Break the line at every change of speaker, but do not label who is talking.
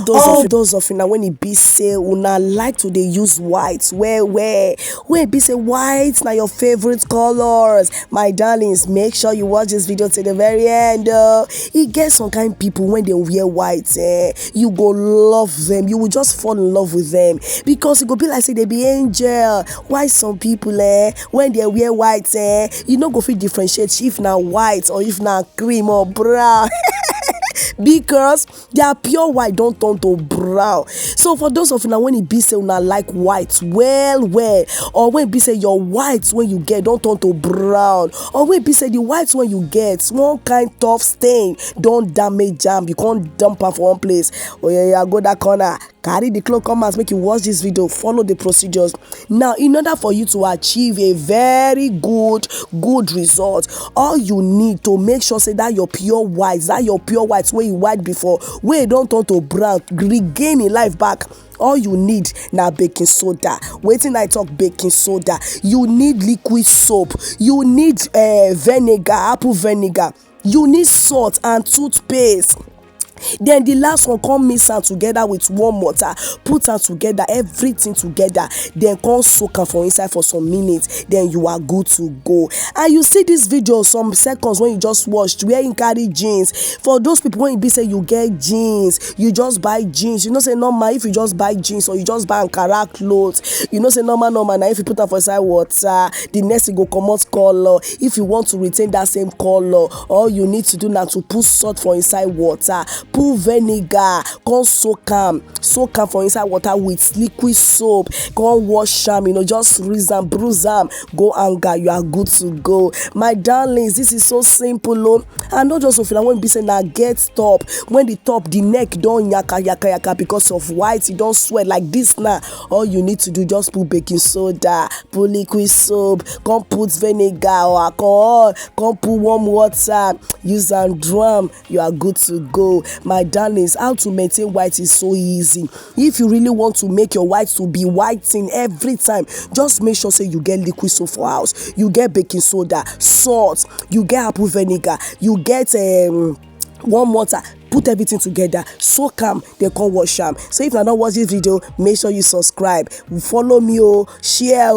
those of una when it be say una like to dey use white where be say white na your favorite colors. My darlings, make sure you watch this video till the very end. E get some kind people when they wear white, you go love them, you will just fall in love with them because it go be like say they be angel. Why some people when they wear white, you no go fit differentiate if na white or if na cream or brown. Because their pure white don't turn to brown. So for those of you now when it be say una like white well, or when it be say your white when you get don't turn to brown, or when it be say the white when you get one kind tough stain don't damage jam, you can't dump am for one place. Oh yeah, go that corner, carry the cloth, come out, make you watch this video, follow the procedures. Now in order for you to achieve a very good result, all you need to make sure say that your pure white wey you white before, wey don't turn to brown, regain in life back. All you need na baking soda. Wetin I talk baking soda, you need liquid soap, you need vinegar, apple vinegar, you need salt and toothpaste. Then the last one, come mix am together with warm water, put am together, everything together, then come soak am for inside for some minutes, then you are good to go. And you see this video some seconds when you just watched where you carry jeans. For those people when you be say you get jeans, you just buy jeans, you know say normal if you just buy jeans or you just buy Ankara clothes, you know say normal na if you put am for inside water, the next thing go comot color. If you want to retain that same color, all you need to do now to put salt for inside water, put vinegar, come soak am for inside water with liquid soap, come wash am, just rinse am, bruise am, go hanger, you are good to go. My darlings, this is so simple. And not just of when be say na get top, when the top, the neck don yaka because of white, it don sweat like this now. All you need to do, just put baking soda, put liquid soap, come put vinegar or alcohol, come put warm water, use and drum, you are good to go. My darlings, how to maintain white is so easy. If you really want to make your white to be whitening every time, just make sure say you get liquid soap for house, you get baking soda, salt, you get apple vinegar, you get warm water, put everything together, soak am, then come wash am. So if you don't watch this video, make sure you subscribe, follow me, share.